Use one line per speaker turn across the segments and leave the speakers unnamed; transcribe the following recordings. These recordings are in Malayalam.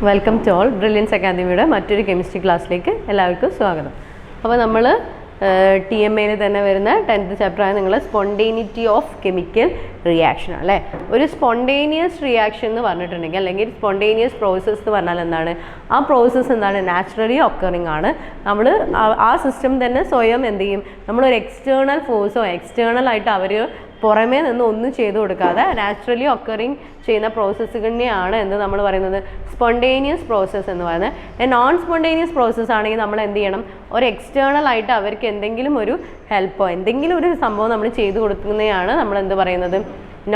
Welcome to all. ബ്രില്യൻസ് അക്കാദമിയുടെ മറ്റൊരു കെമിസ്ട്രി ക്ലാസ്സിലേക്ക് എല്ലാവർക്കും സ്വാഗതം. അപ്പോൾ നമ്മൾ TMAയിൽ തന്നെ വരുന്ന 10th ചാപ്റ്ററായ നിങ്ങൾ സ്പോണ്ടേനിറ്റി ഓഫ് കെമിക്കൽ റിയാക്ഷൻ അല്ലേ. ഒരു സ്പോണ്ടേനിയസ് റിയാക്ഷൻ എന്ന് പറഞ്ഞിട്ടുണ്ടെങ്കിൽ അല്ലെങ്കിൽ സ്പോണ്ടേനിയസ് പ്രോസസ്സ് എന്ന് പറഞ്ഞാൽ എന്താണ്, ആ പ്രോസസ്സ് എന്താണ്, നാച്ചുറലി ഒക്കറിങ് ആണ്. നമ്മൾ ആ സിസ്റ്റം തന്നെ സ്വയം എന്ത് ചെയ്യും, നമ്മളൊരു എക്സ്റ്റേണൽ ഫോഴ്സോ എക്സ്റ്റേണൽ ആയിട്ട് അവർ പുറമേ നിന്ന് ഒന്നും ചെയ്തു കൊടുക്കാതെ നാച്ചുറലി ഒക്കറിങ് ചെയ്യുന്ന പ്രോസസ്സുകളെയാണ് എന്ത് നമ്മൾ പറയുന്നത് സ്പോണ്ടേനിയസ് പ്രോസസ്സ് എന്ന് പറയുന്നത്. നോൺ സ്പോണ്ടേനിയസ് പ്രോസസ്സ് ആണെങ്കിൽ നമ്മൾ എന്ത് ചെയ്യണം, ഒരു എക്സ്റ്റേണൽ ആയിട്ട് അവർക്ക് എന്തെങ്കിലും ഒരു ഹെൽപ്പോ എന്തെങ്കിലും ഒരു സംഭവം നമ്മൾ ചെയ്തു കൊടുക്കുന്നതാണ് നമ്മൾ എന്ത് പറയുന്നത്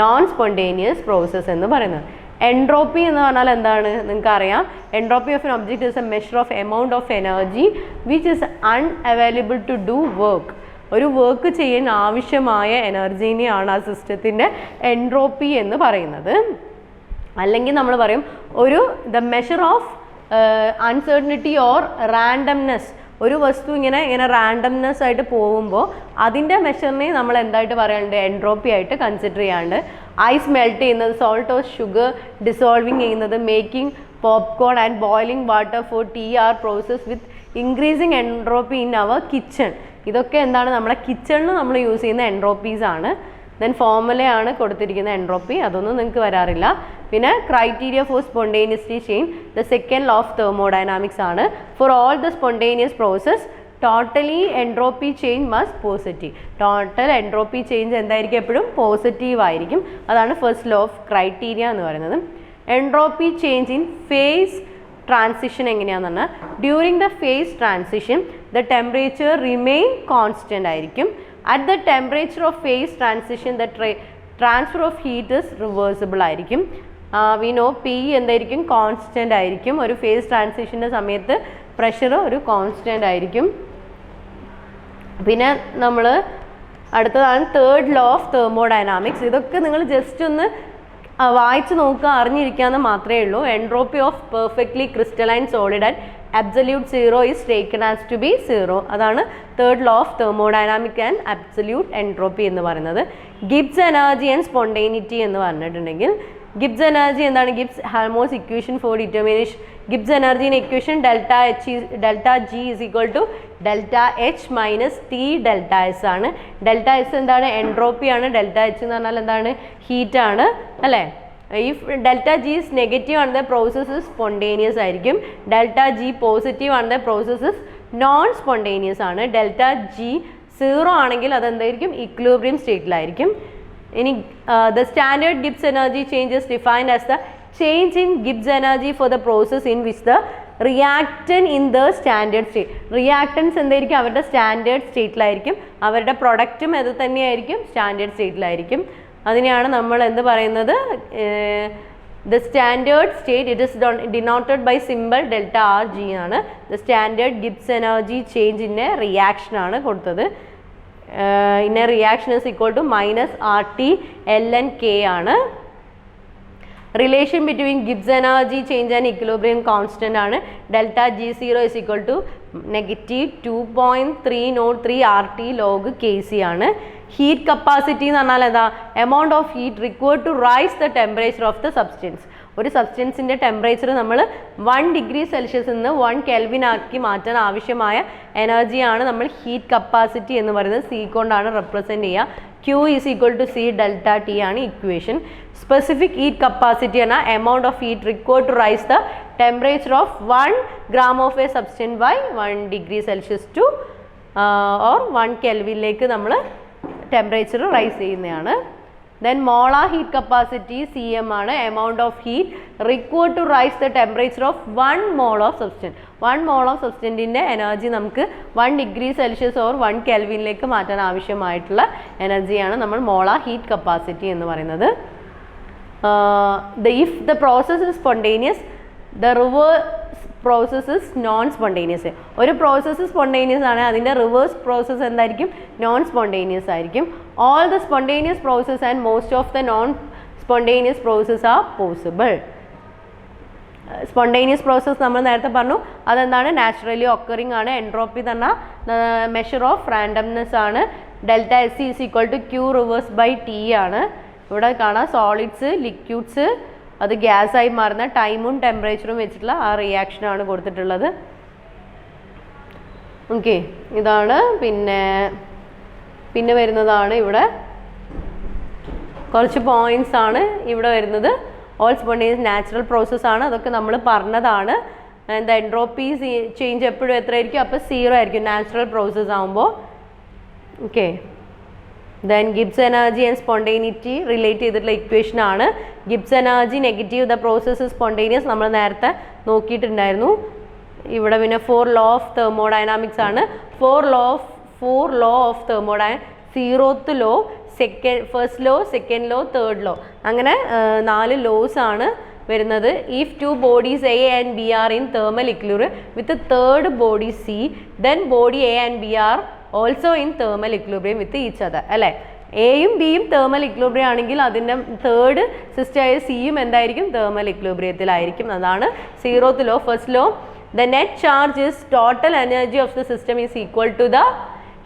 നോൺ സ്പോണ്ടേനിയസ് പ്രോസസ്സ് എന്ന് പറയുന്നത്. എൻട്രോപ്പി എന്ന് പറഞ്ഞാൽ എന്താണ് നിങ്ങൾക്കറിയാം. Entropy of an object is a measure of amount of energy which is unavailable to do work. ഒരു വർക്ക് ചെയ്യാൻ ആവശ്യമായ എനർജീനെയാണ് ആ സിസ്റ്റത്തിൻ്റെ എൻട്രോപ്പി എന്ന് പറയുന്നത്. അല്ലെങ്കിൽ നമ്മൾ പറയും ഒരു the measure of uncertainty or randomness. ഒരു വസ്തു ഇങ്ങനെ റാൻഡംനെസ് ആയിട്ട് പോകുമ്പോൾ അതിൻ്റെ മെഷറിനെ നമ്മൾ എന്തായിട്ട് പറയാറുണ്ട്, എൻട്രോപ്പി ആയിട്ട് കൺസിഡർ ചെയ്യാണ്ട്. ഐസ് മെൽറ്റ് ചെയ്യുന്നത്, സോൾട്ട് ഓർ ഷുഗർ ഡിസോൾവിങ് ചെയ്യുന്നത്, making popcorn and boiling water for tea are process with increasing entropy in our kitchen. ഇതൊക്കെ എന്താണ്, നമ്മുടെ കിച്ചണിൽ നമ്മൾ യൂസ് ചെയ്യുന്ന എൻട്രോപ്പീസ് ആണ്. ദെൻ ഫോർമുലയാണ് കൊടുത്തിരിക്കുന്ന എൻട്രോപ്പി, അതൊന്നും നിങ്ങൾക്ക് വരാറില്ല. പിന്നെ criteria for spontaneously change, the second law of thermodynamics ആണ്. For all the spontaneous process totally entropy change must positive. Total entropy change എന്തായിരിക്കും, എപ്പോഴും പോസിറ്റീവ് ആയിരിക്കും. അതാണ് ഫസ്റ്റ് ലോ ഓഫ് ക്രൈറ്റീരിയ എന്ന് പറയുന്നത്. Entropy change in phase transition എങ്ങനെയാണെന്ന് പറഞ്ഞാൽ, during the phase transition the temperature remain constant ആയിരിക്കും. At the temperature of phase transition the transfer of heat is reversible ആയിരിക്കും. വി നോ P എന്തായിരിക്കും, കോൺസ്റ്റൻ്റ് ആയിരിക്കും. ഒരു ഫേസ് ട്രാൻസിഷൻ്റെ സമയത്ത് പ്രഷർ ഒരു കോൺസ്റ്റൻ്റ് ആയിരിക്കും. പിന്നെ നമ്മൾ അടുത്തതാണ് തേർഡ് ലോ ഓഫ് തെർമോഡൈനാമിക്സ്. ഇതൊക്കെ നിങ്ങൾ ജസ്റ്റ് ഒന്ന് വായിച്ച് നോക്കുക, അറിഞ്ഞിരിക്കാമെന്ന് മാത്രമേ ഉള്ളൂ. Entropy of perfectly crystalline solid and absolute zero is taken as to be zero. അതാണ് third law of thermodynamic and absolute entropy എന്ന് പറയുന്നത്. ഗിബ്സ് എനർജി ആൻഡ് സ്പോണ്ടേനിറ്റി എന്ന് പറഞ്ഞിട്ടുണ്ടെങ്കിൽ, ഗിബ്സ് എനർജി എന്താണ്, Gibbs Helmholtz equation for determination. Gibbs എനർജിൻ്റെ equation delta G is equal to delta H minus T delta S ആണ്. ഡെൽറ്റ S എന്താണ്, എൻട്രോപ്പി ആണ്. ഡെൽറ്റ H എന്ന് പറഞ്ഞാൽ എന്താണ്, ഹീറ്റ് ആണ് അല്ലേ. If delta G is negative ആണ്, ദ പ്രോസസ് സ്പോണ്ടേനിയസ് ആയിരിക്കും. ഡെൽറ്റ G പോസിറ്റീവ് ആണ്, ദ പ്രോസസ് നോൺ സ്പോണ്ടേനിയസ് ആണ്. ഡെൽറ്റ G സീറോ ആണെങ്കിൽ അതെന്തായിരിക്കും, ഇക്വിലിബ്രിയം സ്റ്റേറ്റിലായിരിക്കും. ഇനി the standard Gibbs energy change is defined as the change in Gibbs energy for the process in which the reactant in the standard state. Reactance എന്തായിരിക്കും, അവരുടെ സ്റ്റാൻഡേർഡ് സ്റ്റേറ്റിലായിരിക്കും. അവരുടെ പ്രൊഡക്റ്റും അത് തന്നെയായിരിക്കും, സ്റ്റാൻഡേർഡ് സ്റ്റേറ്റിലായിരിക്കും. അതിനെയാണ് നമ്മൾ എന്ത് പറയുന്നത്, the standard state it is denoted by simple delta RG ആണ്. The standard Gibbs energy change in a reaction ആണ് കൊടുത്തത്. In a reaction is equal to minus RT ln K ആണ്. Relation between Gibbs energy change and equilibrium constant ആണ്. Delta G0 is equal to negative 2.303 RT log Kc ആണ്. ഹീറ്റ് കപ്പാസിറ്റി എന്ന് പറഞ്ഞാൽ എന്താ, amount of heat required to raise the temperature of the substance. ഒരു സബ്സ്റ്റൻസിൻ്റെ ടെമ്പറേച്ചർ നമ്മൾ 1 ഡിഗ്രി സെൽഷ്യസിൽ നിന്ന് 1 കെൽവിൻ ആക്കി മാറ്റാൻ ആവശ്യമായ എനർജിയാണ് നമ്മൾ ഹീറ്റ് കപ്പാസിറ്റി എന്ന് പറയുന്നത്. C കൊണ്ടാണ് റെപ്രസെൻറ്റ് ചെയ്യുക. Q is equal to C delta T ആണ് ഇക്വേഷൻ. സ്പെസിഫിക് ഹീറ്റ് കപ്പാസിറ്റി എന്നാൽ amount of heat required to raise the temperature of 1 gram of a substance by 1 degree Celsius to or 1 കെൽവിനിലേക്ക് നമ്മൾ ടെമ്പറേച്ചർ റൈസ് ചെയ്യുന്നതാണ്. Then molar heat capacity CM ആണ്. Amount of heat required to raise the temperature of 1 mole of substance. 1 mole of സബ്സ്റ്റൻറ്റിൻ്റെ എനർജി നമുക്ക് 1 ഡിഗ്രി സെൽഷ്യസ് ഓർ 1 കെൽവിനിലേക്ക് മാറ്റാൻ ആവശ്യമായിട്ടുള്ള എനർജിയാണ് നമ്മൾ മോളാർ ഹീറ്റ് കപ്പാസിറ്റി എന്ന് പറയുന്നത്. If the process is spontaneous the reverse process is non spontaneous. ഒരു പ്രോസസ്സ് സ്പോണ്ടേനിയസ് ആണ്, അതിൻ്റെ റിവേഴ്സ് പ്രോസസ്സ് എന്തായിരിക്കും, നോൺ സ്പോണ്ടേനിയസ് ആയിരിക്കും. All the spontaneous process and most of the non spontaneous process are possible. Spontaneous process നമ്മൾ നേരത്തെ പറഞ്ഞു, അതെന്താണ്, നാച്ചുറലി ഒക്കറിങ് ആണ്. എൻട്രോപ്പി തന്നെ മെഷർ ഓഫ് റാൻഡംനെസ് ആണ്. Delta SC is equal to Q reverse by T ആണ്. ഇവിടെ കാണാം സോളിഡ്സ്, ലിക്വിഡ്സ്, അത് ഗ്യാസായി മാറുന്ന ടൈമും ടെമ്പറേച്ചറും വെച്ചിട്ടുള്ള ആ റിയാക്ഷനാണ് കൊടുത്തിട്ടുള്ളത്. ഓക്കെ, ഇതാണ്. പിന്നെ വരുന്നതാണ് ഇവിടെ കുറച്ച് പോയിന്റ്സ് ആണ് ഇവിടെ വരുന്നത്. ഓൾ സ്പോണ്ടേനിയസ് നാച്ചുറൽ പ്രോസസ് ആണ്, അതൊക്കെ നമ്മൾ പറഞ്ഞതാണ്. എന്താ എൻട്രോപ്പി ചേഞ്ച് എപ്പോഴും എത്ര ആയിരിക്കും? അപ്പോൾ 0 ആയിരിക്കും നാച്ചുറൽ പ്രോസസ് ആകുമ്പോൾ. Okay, then Gibbs energy and spontaneity relate ചെയ്തിട്ടുള്ള ഇക്വേഷൻ ആണ്. Gibbs energy negative, the process spontaneous നമ്മൾ നേരത്തെ നോക്കിയിട്ടുണ്ടായിരുന്നു. ഇവിടെ പിന്നെ 4 law of thermodynamics ആണ്. 4 law of thermodynamics, 0th law, first law, second law, third law, അങ്ങനെ 4 laws ആണ് വരുന്നത്. If two bodies A and B are in thermal equilibrium with the third body C, then body A and B are also in thermal equilibrium with each other. അല്ലേ, എയും ബിയും thermal equilibrium ആണെങ്കിൽ അതിൻ്റെ തേർഡ് സിസ്റ്റമായ സിയും എന്തായിരിക്കും? thermal equilibriumത്തിലായിരിക്കും. അതാണ് 0th law. First law, the net charge is total energy of the system is equal to the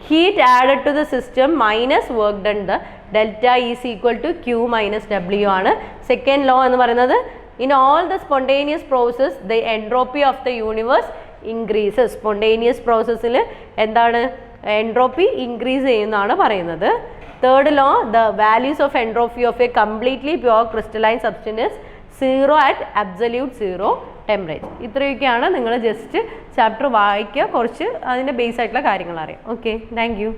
heat added to the system minus work done. The delta is equal to Q minus W ആണ്. സെക്കൻഡ് ലോ എന്ന് പറയുന്നത്, in all the spontaneous process the entropy of the universe increases. spontaneous processൽ എന്താണ്? എൻട്രോപ്പി ഇൻക്രീസ് ചെയ്യുന്നതാണ് പറയുന്നത്. Third law, the values of entropy of a completely pure crystalline substance is 0 at absolute 0 temperature. ഇത്രയൊക്കെയാണ്. നിങ്ങൾ ജസ്റ്റ് ചാപ്റ്റർ വായിക്കുക, കുറച്ച് അതിൻ്റെ ബേസ് ആയിട്ടുള്ള കാര്യങ്ങൾ അറിയാം. Okay, thank you.